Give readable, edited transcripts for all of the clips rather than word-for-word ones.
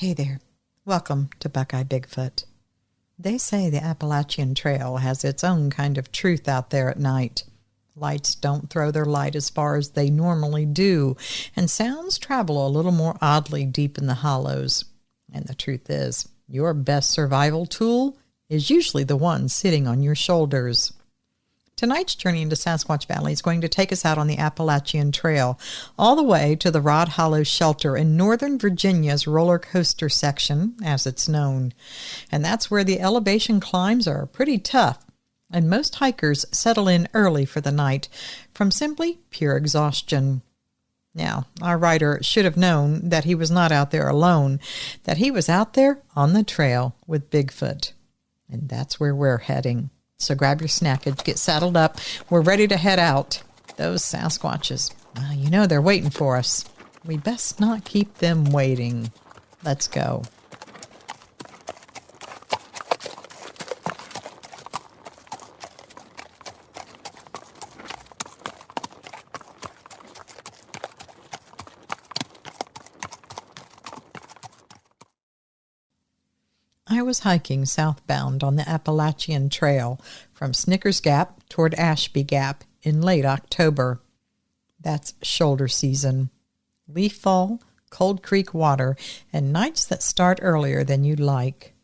Hey there. Welcome to Buckeye Bigfoot. They say the Appalachian Trail has its own kind of truth out there at night. Lights don't throw their light as far as they normally do, and sounds travel a little more oddly deep in the hollows. And the truth is, your best survival tool is usually the one sitting on your shoulders. Tonight's journey into Sasquatch Valley is going to take us out on the Appalachian Trail, all the way to the Rod Hollow Shelter in Northern Virginia's roller coaster section, as it's known. And that's where the elevation climbs are pretty tough, and most hikers settle in early for the night from simply pure exhaustion. Now, our writer should have known that he was not out there alone, that he was out there on the trail with Bigfoot. And that's where we're heading. So grab your snackage, get saddled up. We're ready to head out. Those Sasquatches, you know they're waiting for us. We best not keep them waiting. Let's go. I was hiking southbound on the Appalachian Trail from Snickers Gap toward Ashby Gap in late October. That's shoulder season. Leaf fall, Cold Creek water, and nights that start earlier than you'd like.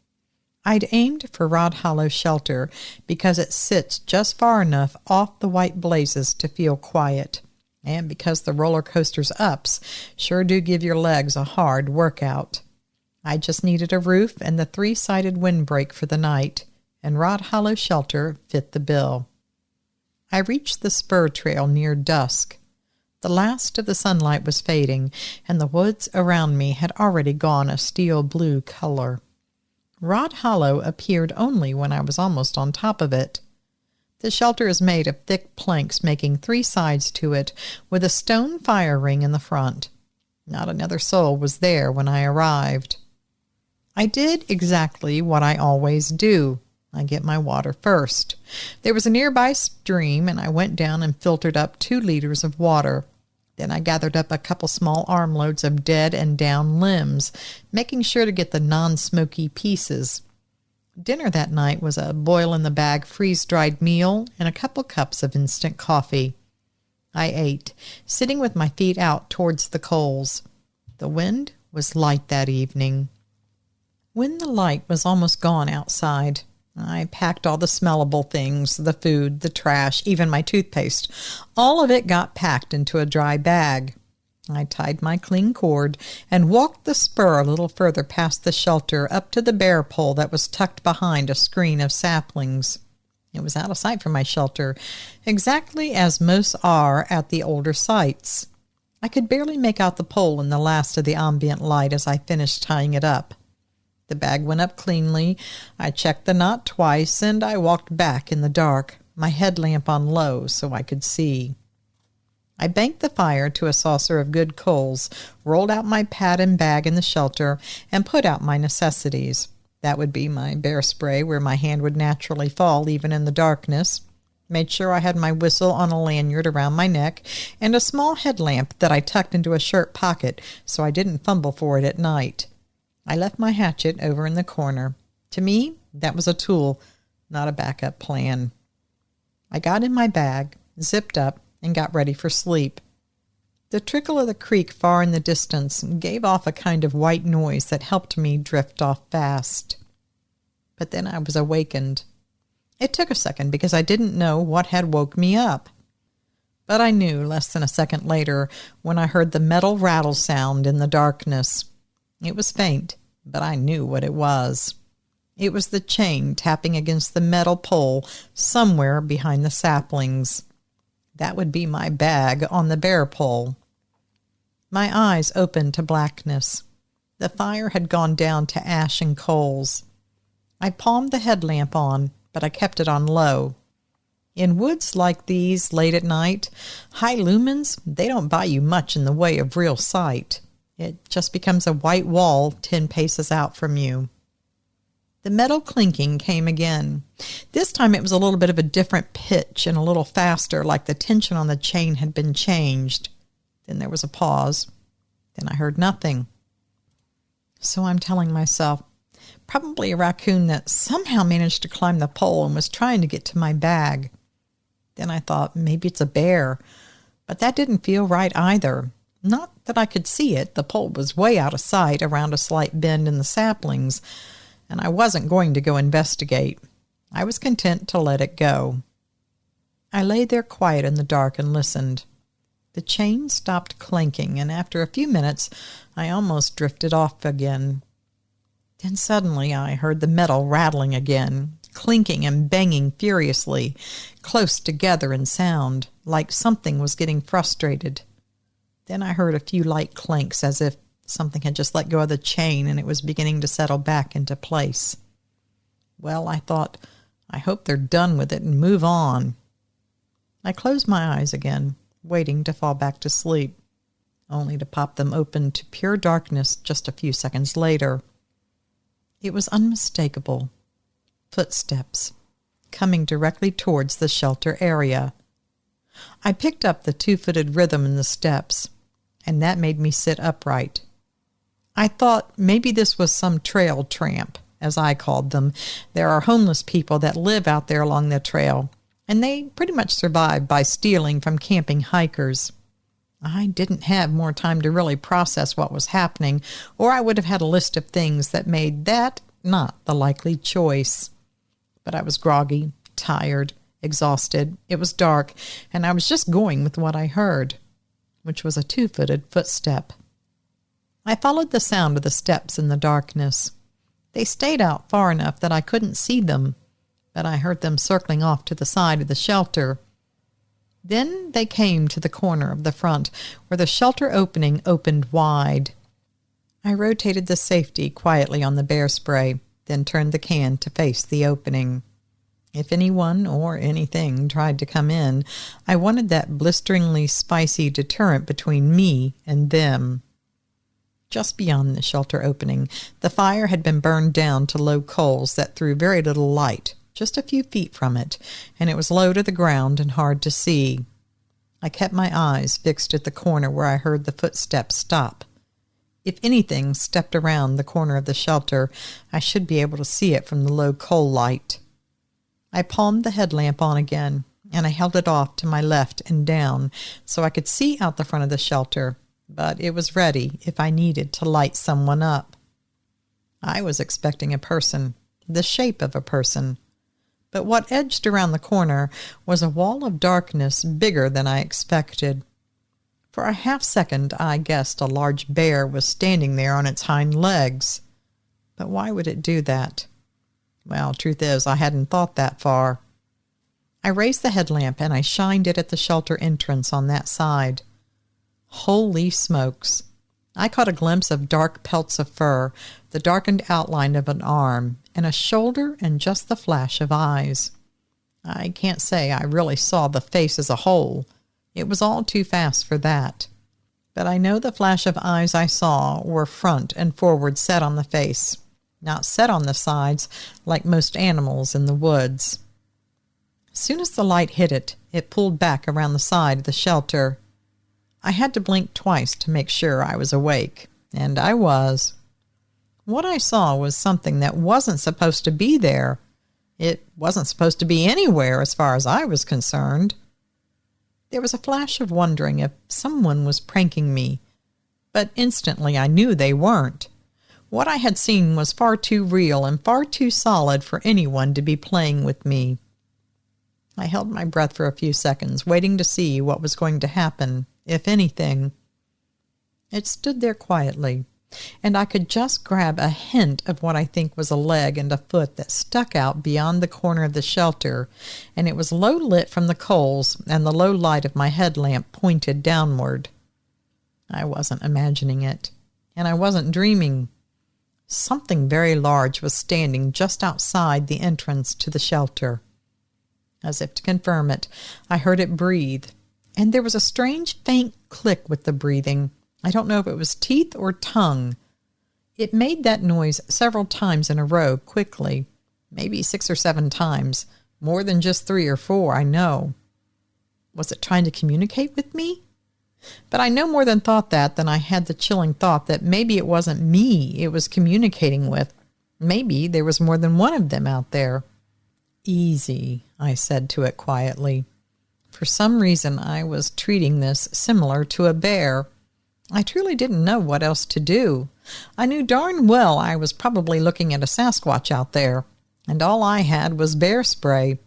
I'd aimed for Rod Hollow Shelter because it sits just far enough off the white blazes to feel quiet, and because the roller coaster's ups sure do give your legs a hard workout. I just needed a roof and the three-sided windbreak for the night, and Rod Hollow Shelter fit the bill. I reached the spur trail near dusk. The last of the sunlight was fading, and the woods around me had already gone a steel blue color. Rod Hollow appeared only when I was almost on top of it. The shelter is made of thick planks making three sides to it, with a stone fire ring in the front. Not another soul was there when I arrived. I did exactly what I always do. I get my water first. There was a nearby stream, and I went down and filtered up 2 liters of water. Then I gathered up a couple small armloads of dead and down limbs, making sure to get the non-smoky pieces. Dinner that night was a boil-in-the-bag freeze-dried meal and a couple cups of instant coffee. I ate, sitting with my feet out towards the coals. The wind was light that evening. When the light was almost gone outside, I packed all the smellable things, the food, the trash, even my toothpaste. All of it got packed into a dry bag. I tied my cling cord and walked the spur a little further past the shelter up to the bear pole that was tucked behind a screen of saplings. It was out of sight from my shelter, exactly as most are at the older sites. I could barely make out the pole in the last of the ambient light as I finished tying it up. The bag went up cleanly. I checked the knot twice, and I walked back in the dark, my headlamp on low so I could see. I banked the fire to a saucer of good coals, rolled out my pad and bag in the shelter, and put out my necessities. That would be my bear spray where my hand would naturally fall even in the darkness. Made sure I had my whistle on a lanyard around my neck, and a small headlamp that I tucked into a shirt pocket so I didn't fumble for it at night. I left my hatchet over in the corner. To me, that was a tool, not a backup plan. I got in my bag, zipped up, and got ready for sleep. The trickle of the creek far in the distance gave off a kind of white noise that helped me drift off fast. But then I was awakened. It took a second because I didn't know what had woke me up. But I knew less than a second later when I heard the metal rattle sound in the darkness. It was faint, but I knew what it was. It was the chain tapping against the metal pole somewhere behind the saplings. That would be my bag on the bear pole. My eyes opened to blackness. The fire had gone down to ash and coals. I palmed the headlamp on, but I kept it on low. In woods like these, late at night, high lumens, they don't buy you much in the way of real sight. It just becomes a white wall 10 paces out from you. The metal clinking came again. This time it was a little bit of a different pitch and a little faster, like the tension on the chain had been changed. Then there was a pause. Then I heard nothing. So I'm telling myself, probably a raccoon that somehow managed to climb the pole and was trying to get to my bag. Then I thought maybe it's a bear, but that didn't feel right either. Not that I could see it. The pole was way out of sight around a slight bend in the saplings, and I wasn't going to go investigate. I was content to let it go. I lay there quiet in the dark and listened. The chain stopped clanking, and after a few minutes, I almost drifted off again. Then suddenly I heard the metal rattling again, clinking and banging furiously, close together in sound, like something was getting frustrated. Then I heard a few light clanks as if something had just let go of the chain and it was beginning to settle back into place. Well, I thought, I hope they're done with it and move on. I closed my eyes again, waiting to fall back to sleep, only to pop them open to pure darkness just a few seconds later. It was unmistakable. Footsteps, coming directly towards the shelter area. I picked up the 2-footed rhythm in the steps, and that made me sit upright. I thought maybe this was some trail tramp, as I called them. There are homeless people that live out there along the trail, and they pretty much survive by stealing from camping hikers. I didn't have more time to really process what was happening, or I would have had a list of things that made that not the likely choice. But I was groggy, tired, exhausted. It was dark, and I was just going with what I heard, which was a 2-footed footstep. I followed the sound of the steps in the darkness. They stayed out far enough that I couldn't see them, but I heard them circling off to the side of the shelter. Then they came to the corner of the front, where the shelter opening opened wide. I rotated the safety quietly on the bear spray, then turned the can to face the opening. If anyone or anything tried to come in, I wanted that blisteringly spicy deterrent between me and them. Just beyond the shelter opening, the fire had been burned down to low coals that threw very little light, just a few feet from it, and it was low to the ground and hard to see. I kept my eyes fixed at the corner where I heard the footsteps stop. If anything stepped around the corner of the shelter, I should be able to see it from the low coal light. I palmed the headlamp on again, and I held it off to my left and down so I could see out the front of the shelter, but it was ready if I needed to light someone up. I was expecting a person, the shape of a person. But what edged around the corner was a wall of darkness bigger than I expected. For a half-second, I guessed a large bear was standing there on its hind legs. But why would it do that? Well, truth is, I hadn't thought that far. I raised the headlamp and I shined it at the shelter entrance on that side. Holy smokes! I caught a glimpse of dark pelts of fur, the darkened outline of an arm, and a shoulder and just the flash of eyes. I can't say I really saw the face as a whole. It was all too fast for that. But I know the flash of eyes I saw were front and forward set on the face, not set on the sides like most animals in the woods. As soon as the light hit it, it pulled back around the side of the shelter. I had to blink twice to make sure I was awake, and I was. What I saw was something that wasn't supposed to be there. It wasn't supposed to be anywhere as far as I was concerned. There was a flash of wondering if someone was pranking me, but instantly I knew they weren't. What I had seen was far too real and far too solid for anyone to be playing with me. I held my breath for a few seconds, waiting to see what was going to happen, if anything. It stood there quietly, and I could just grab a hint of what I think was a leg and a foot that stuck out beyond the corner of the shelter, and it was low lit from the coals, and the low light of my headlamp pointed downward. I wasn't imagining it, and I wasn't dreaming. Something very large was standing just outside the entrance to the shelter. As if to confirm it, I heard it breathe, and there was a strange faint click with the breathing. I don't know if it was teeth or tongue. It made that noise several times in a row, quickly, maybe 6 or 7 times, more than just 3 or 4, I know. Was it trying to communicate with me? But I no more than thought that than I had the chilling thought that maybe it wasn't me it was communicating with. Maybe there was more than one of them out there. Easy, I said to it quietly. For some reason, I was treating this similar to a bear. I truly didn't know what else to do. I knew darn well I was probably looking at a Sasquatch out there, and all I had was bear spray,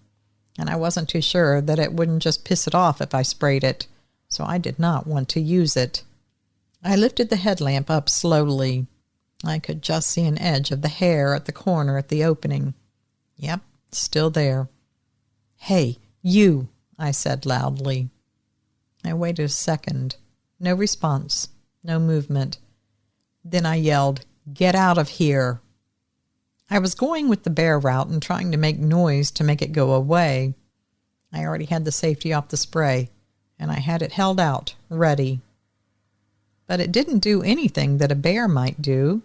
and I wasn't too sure that it wouldn't just piss it off if I sprayed it, so I did not want to use it. I lifted the headlamp up slowly. I could just see an edge of the hair at the corner at the opening. Yep, still there. "Hey, you," I said loudly. I waited a second. No response, no movement. Then I yelled, "Get out of here." I was going with the bear route and trying to make noise to make it go away. I already had the safety off the spray, and I had it held out, ready. But it didn't do anything that a bear might do.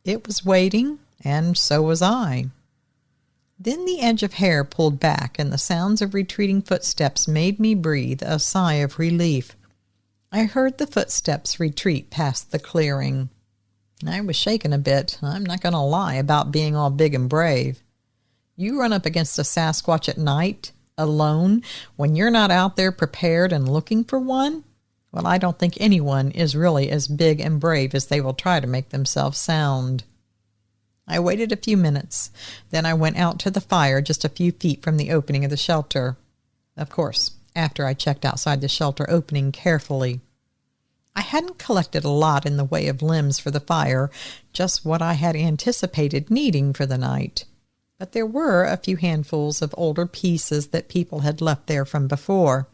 It was waiting, and so was I. Then the edge of hair pulled back, and the sounds of retreating footsteps made me breathe a sigh of relief. I heard the footsteps retreat past the clearing. I was shaken a bit, I'm not going to lie, about being all big and brave. You run up against a Sasquatch at night, alone, when you're not out there prepared and looking for one? Well, I don't think anyone is really as big and brave as they will try to make themselves sound. I waited a few minutes. Then I went out to the fire just a few feet from the opening of the shelter. Of course, after I checked outside the shelter opening carefully. I hadn't collected a lot in the way of limbs for the fire, just what I had anticipated needing for the night. But there were a few handfuls of older pieces that people had left there from before.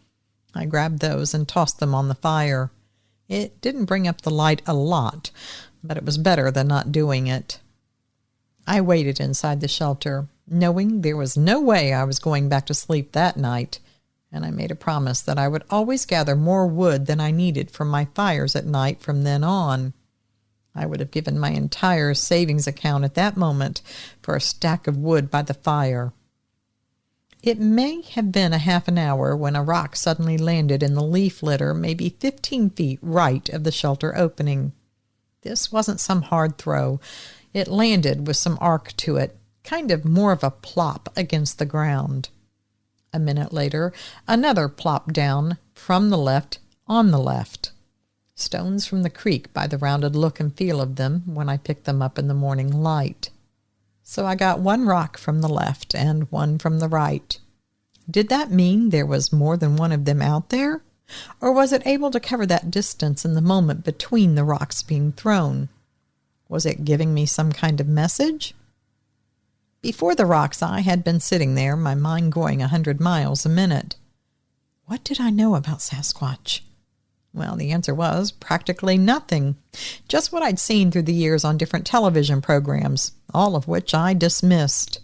I grabbed those and tossed them on the fire. It didn't bring up the light a lot, but it was better than not doing it. I waited inside the shelter, knowing there was no way I was going back to sleep that night, and I made a promise that I would always gather more wood than I needed for my fires at night from then on. I would have given my entire savings account at that moment for a stack of wood by the fire. It may have been a half an hour when a rock suddenly landed in the leaf litter maybe 15 feet right of the shelter opening. This wasn't some hard throw. It landed with some arc to it, kind of more of a plop against the ground. A minute later, another plopped down from the left on the left. Stones from the creek by the rounded look and feel of them when I picked them up in the morning light. So I got one rock from the left and one from the right. Did that mean there was more than one of them out there? Or was it able to cover that distance in the moment between the rocks being thrown? Was it giving me some kind of message? Before the rocks, I had been sitting there, my mind going 100 miles a minute. What did I know about Sasquatch? Well, the answer was practically nothing. Just what I'd seen through the years on different television programs, all of which I dismissed.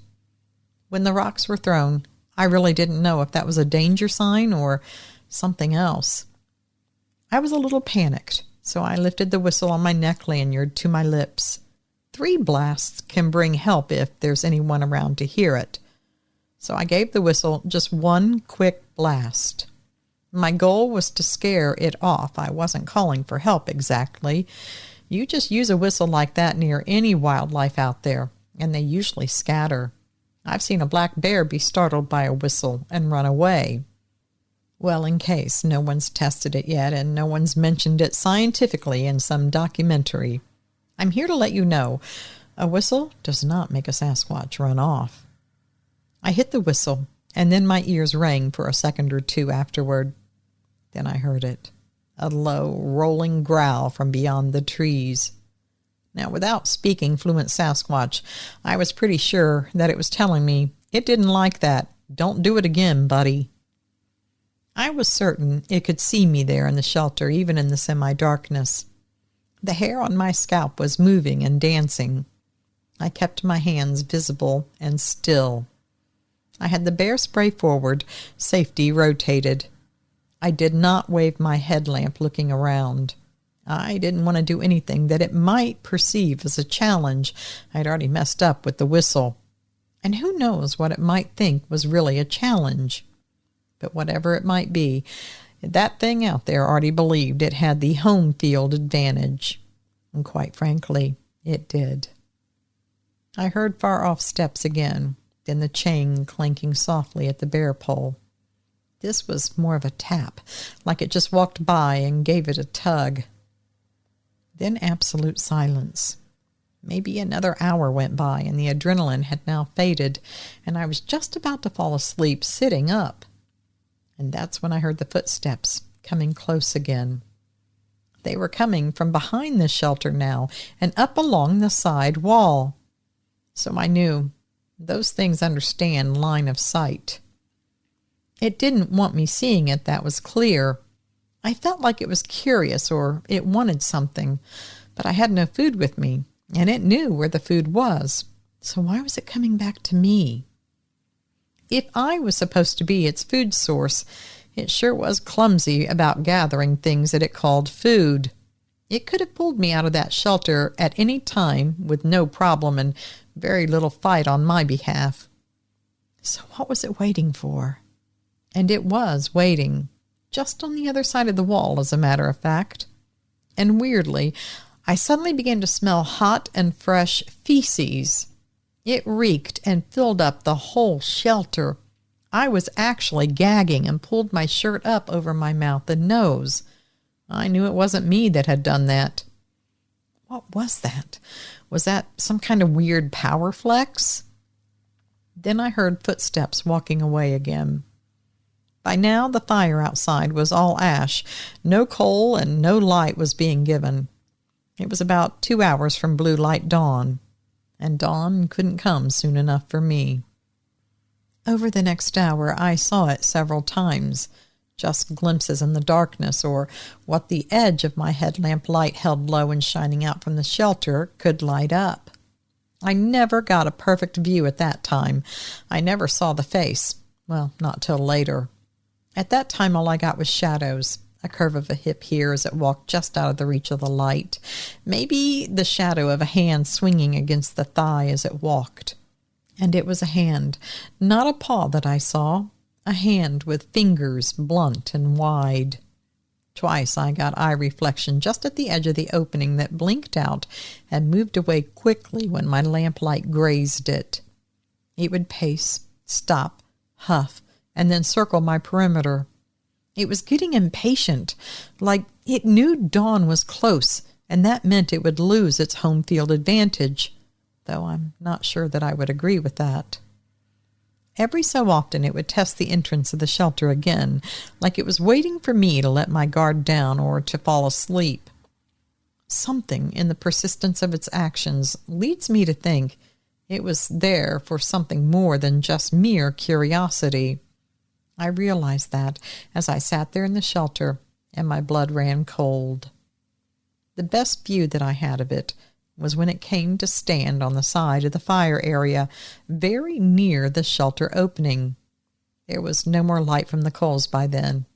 When the rocks were thrown, I really didn't know if that was a danger sign or something else. I was a little panicked, so I lifted the whistle on my neck lanyard to my lips. 3 blasts can bring help if there's anyone around to hear it. So I gave the whistle just one quick blast. My goal was to scare it off. I wasn't calling for help exactly. You just use a whistle like that near any wildlife out there, and they usually scatter. I've seen a black bear be startled by a whistle and run away. Well, in case no one's tested it yet and no one's mentioned it scientifically in some documentary, I'm here to let you know, a whistle does not make a Sasquatch run off. I hit the whistle, and then my ears rang for a second or two afterward. Then I heard it, a low, rolling growl from beyond the trees. Now, without speaking fluent Sasquatch, I was pretty sure that it was telling me, it didn't like that. Don't do it again, buddy. I was certain it could see me there in the shelter, even in the semi-darkness. The hair on my scalp was moving and dancing. I kept my hands visible and still. I had the bear spray forward, safety rotated. I did not wave my headlamp looking around. I didn't want to do anything that it might perceive as a challenge. I'd already messed up with the whistle. And who knows what it might think was really a challenge. But whatever it might be, That thing out there already believed it had the home field advantage. And quite frankly, it did. I heard far-off steps again, then the chain clanking softly at the bear pole. This was more of a tap, like it just walked by and gave it a tug. Then absolute silence. Maybe another hour went by, and the adrenaline had now faded, and I was just about to fall asleep sitting up. And that's when I heard the footsteps coming close again. They were coming from behind the shelter now and up along the side wall. So I knew those things understand line of sight. It didn't want me seeing it, that was clear. I felt like it was curious or it wanted something, but I had no food with me, and it knew where the food was. So why was it coming back to me? If I was supposed to be its food source, it sure was clumsy about gathering things that it called food. It could have pulled me out of that shelter at any time with no problem and very little fight on my behalf. So what was it waiting for? And it was waiting, just on the other side of the wall, as a matter of fact. And weirdly, I suddenly began to smell hot and fresh feces. It reeked and filled up the whole shelter. I was actually gagging and pulled my shirt up over my mouth and nose. I knew it wasn't me that had done that. What was that? Was that some kind of weird power flex? Then I heard footsteps walking away again. By now the fire outside was all ash. No coal and no light was being given. It was about 2 hours from blue light dawn, and dawn couldn't come soon enough for me. Over the next hour I saw it several times, just glimpses in the darkness or what the edge of my headlamp light held low and shining out from the shelter could light up. I never got a perfect view at that time. I never saw the face. Well, not till later. At that time all I got was shadows, a curve of a hip here as it walked just out of the reach of the light, maybe the shadow of a hand swinging against the thigh as it walked. And it was a hand, not a paw that I saw, a hand with fingers blunt and wide. Twice I got eye reflection just at the edge of the opening that blinked out and moved away quickly when my lamplight grazed it. It would pace, stop, huff, and then circle my perimeter. It was getting impatient, like it knew dawn was close, and that meant it would lose its home field advantage, though I'm not sure that I would agree with that. Every so often it would test the entrance of the shelter again, like it was waiting for me to let my guard down or to fall asleep. Something in the persistence of its actions leads me to think it was there for something more than just mere curiosity. I realized that as I sat there in the shelter, and my blood ran cold. The best view that I had of it was when it came to stand on the side of the fire area, very near the shelter opening. There was no more light from the coals by then.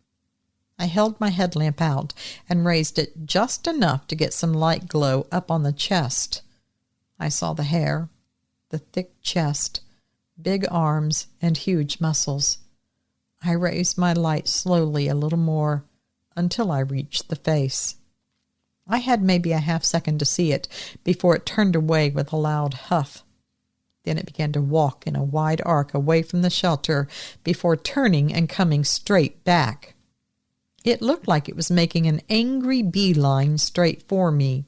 I held my headlamp out and raised it just enough to get some light glow up on the chest. I saw the hair, the thick chest, big arms, and huge muscles. I raised my light slowly a little more until I reached the face. I had maybe a half second to see it before it turned away with a loud huff. Then it began to walk in a wide arc away from the shelter before turning and coming straight back. It looked like it was making an angry beeline straight for me.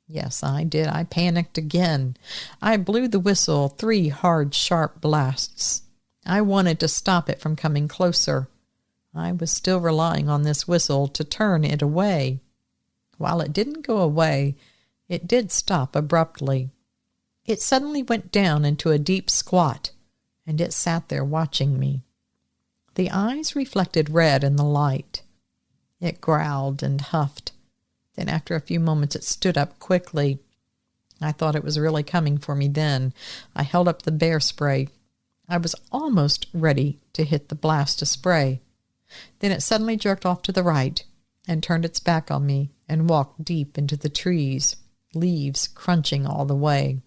Yes, I did. I panicked again. I blew the whistle 3 hard, sharp blasts. I wanted to stop it from coming closer. I was still relying on this whistle to turn it away. While it didn't go away, it did stop abruptly. It suddenly went down into a deep squat, and it sat there watching me. The eyes reflected red in the light. It growled and huffed. Then after a few moments it stood up quickly. I thought it was really coming for me then. I held up the bear spray. I was almost ready to hit the blast of spray. Then it suddenly jerked off to the right and turned its back on me and walked deep into the trees, leaves crunching all the way.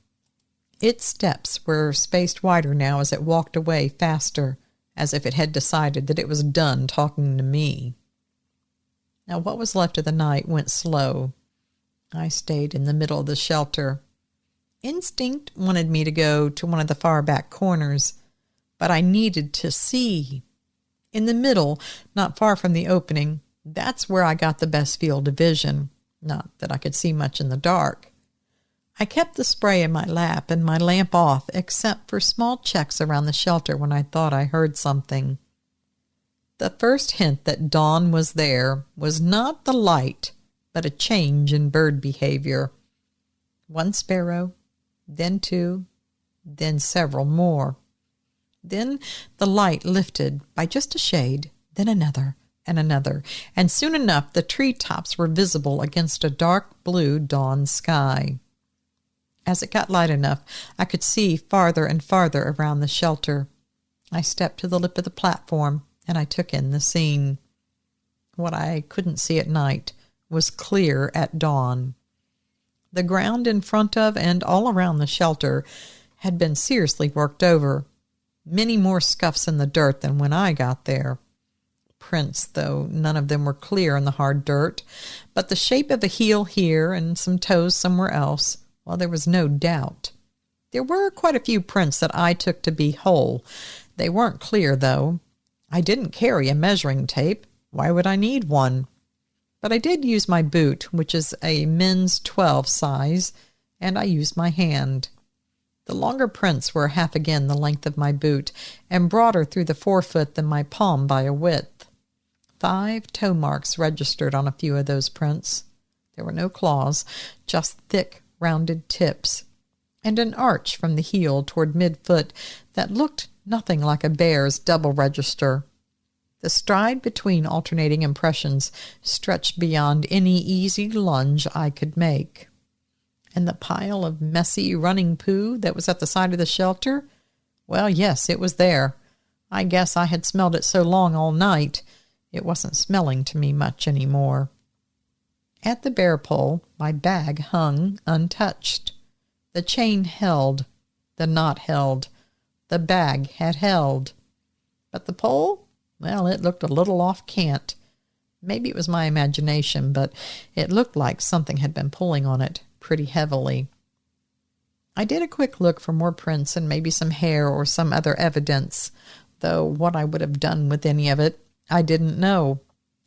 Its steps were spaced wider now as it walked away faster, as if it had decided that it was done talking to me. Now, what was left of the night went slow. I stayed in the middle of the shelter. Instinct wanted me to go to one of the far back corners, but I needed to see. In the middle, not far from the opening, that's where I got the best field of vision. Not that I could see much in the dark. I kept the spray in my lap and my lamp off, except for small checks around the shelter when I thought I heard something. The first hint that dawn was there was not the light, but a change in bird behavior. One sparrow, then two, then several more. Then the light lifted by just a shade, then another and another, and soon enough the treetops were visible against a dark blue dawn sky. As it got light enough, I could see farther and farther around the shelter. I stepped to the lip of the platform, and I took in the scene. What I couldn't see at night was clear at dawn. The ground in front of and all around the shelter had been seriously worked over. Many more scuffs in the dirt than when I got there. Prints, though none of them were clear in the hard dirt, but the shape of a heel here and some toes somewhere else, well, there was no doubt. There were quite a few prints that I took to be whole. They weren't clear, though. I didn't carry a measuring tape. Why would I need one? But I did use my boot, which is a men's 12 size, and I used my hand. The longer prints were half again the length of my boot, and broader through the forefoot than my palm by a width. 5 toe marks registered on a few of those prints. There were no claws, just thick, rounded tips, and an arch from the heel toward midfoot that looked nothing like a bear's double register. The stride between alternating impressions stretched beyond any easy lunge I could make. And the pile of messy running poo that was at the side of the shelter? Well, yes, it was there. I guess I had smelled it so long all night, it wasn't smelling to me much any more. At the bear pole, my bag hung untouched. The chain held, the knot held, the bag had held. But the pole? Well, it looked a little off cant. Maybe it was my imagination, but it looked like something had been pulling on it pretty heavily. I did a quick look for more prints and maybe some hair or some other evidence, though what I would have done with any of it, I didn't know.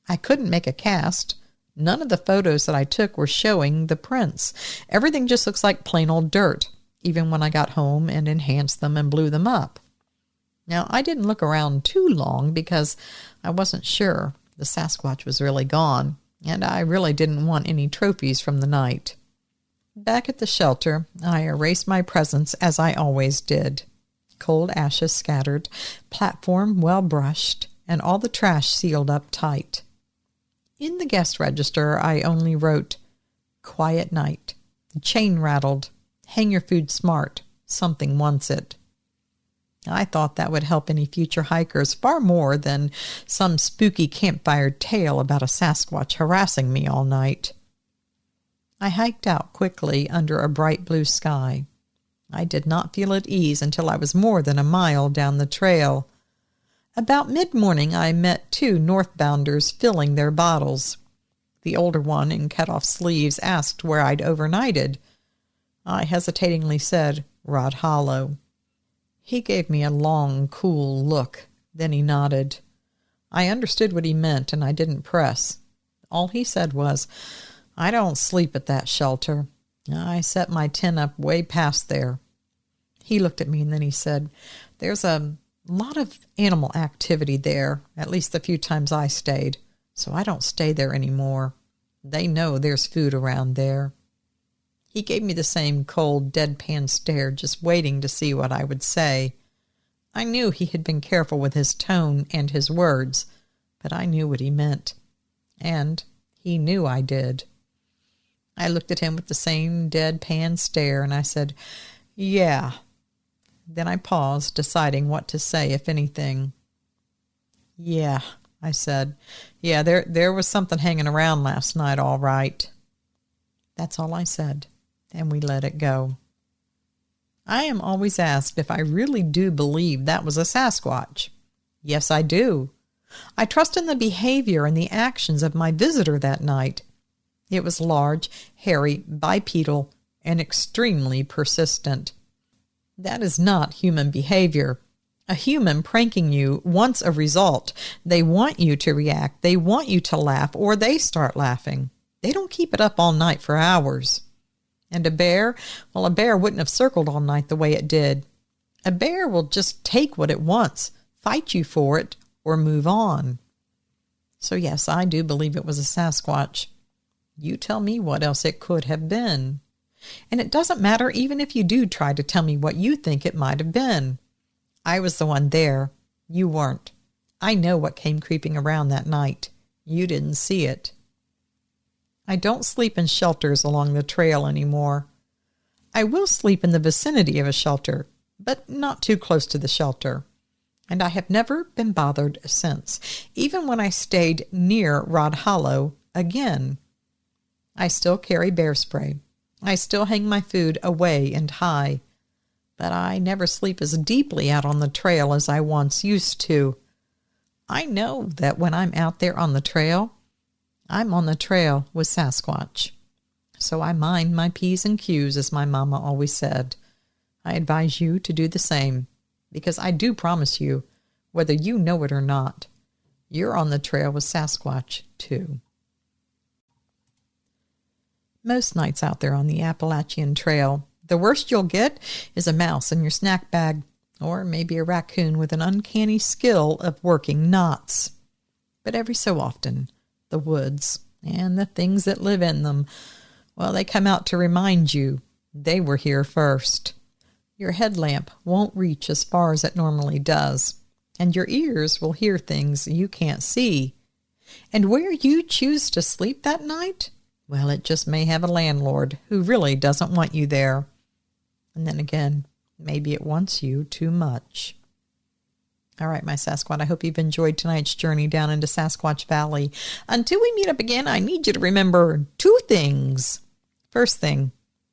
I couldn't make a cast. None of the photos that I took were showing the prints. Everything just looks like plain old dirt, even when I got home and enhanced them and blew them up. Now, I didn't look around too long because I wasn't sure the Sasquatch was really gone, and I really didn't want any trophies from the night. Back at the shelter, I erased my presence as I always did. Cold ashes scattered, platform well brushed, and all the trash sealed up tight. In the guest register, I only wrote, "Quiet night. The chain rattled. Hang your food smart. Something wants it." I thought that would help any future hikers far more than some spooky campfire tale about a Sasquatch harassing me all night. I hiked out quickly under a bright blue sky. I did not feel at ease until I was more than a mile down the trail. About mid-morning, I met 2 northbounders filling their bottles. The older one, in cut-off sleeves, asked where I'd overnighted. I hesitatingly said, Rod Hollow. He gave me a long, cool look. Then he nodded. I understood what he meant, and I didn't press. All he said was, "I don't sleep at that shelter. I set my tent up way past there." He looked at me, and then he said, "There's a lot of animal activity there, at least the few times I stayed, so I don't stay there anymore. They know there's food around there." He gave me the same cold, deadpan stare, just waiting to see what I would say. I knew he had been careful with his tone and his words, but I knew what he meant. And he knew I did. I looked at him with the same deadpan stare, and I said, "Yeah." Then I paused, deciding what to say, if anything. "Yeah," I said. "Yeah, there was something hanging around last night, all right." That's all I said, and we let it go. I am always asked if I really do believe that was a Sasquatch. Yes, I do. I trust in the behavior and the actions of my visitor that night. It was large, hairy, bipedal, and extremely persistent. That is not human behavior. A human pranking you wants a result. They want you to react. They want you to laugh, or they start laughing. They don't keep it up all night for hours. And a bear? Well, a bear wouldn't have circled all night the way it did. A bear will just take what it wants, fight you for it, or move on. So yes, I do believe it was a Sasquatch. You tell me what else it could have been. And it doesn't matter even if you do try to tell me what you think it might have been. I was the one there. You weren't. I know what came creeping around that night. You didn't see it. I don't sleep in shelters along the trail anymore. I will sleep in the vicinity of a shelter, but not too close to the shelter. And I have never been bothered since, even when I stayed near Rod Hollow again. I still carry bear spray. I still hang my food away and high. But I never sleep as deeply out on the trail as I once used to. I know that when I'm out there on the trail, I'm on the trail with Sasquatch. So I mind my P's and Q's, as my mama always said. I advise you to do the same, because I do promise you, whether you know it or not, you're on the trail with Sasquatch too. Most nights out there on the Appalachian Trail, the worst you'll get is a mouse in your snack bag, or maybe a raccoon with an uncanny skill of working knots. But every so often, the woods and the things that live in them, well, they come out to remind you they were here first. Your headlamp won't reach as far as it normally does, and your ears will hear things you can't see. And where you choose to sleep that night, well, it just may have a landlord who really doesn't want you there. And then again, maybe it wants you too much. All right, my Sasquatch, I hope you've enjoyed tonight's journey down into Sasquatch Valley. Until we meet up again, I need you to remember 2 things. First thing,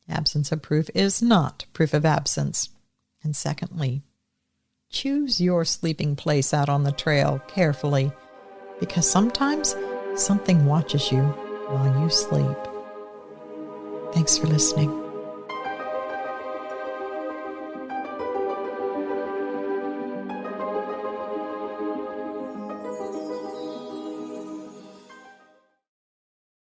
absence of proof is not proof of absence. And secondly, choose your sleeping place out on the trail carefully, because sometimes something watches you while you sleep. Thanks for listening.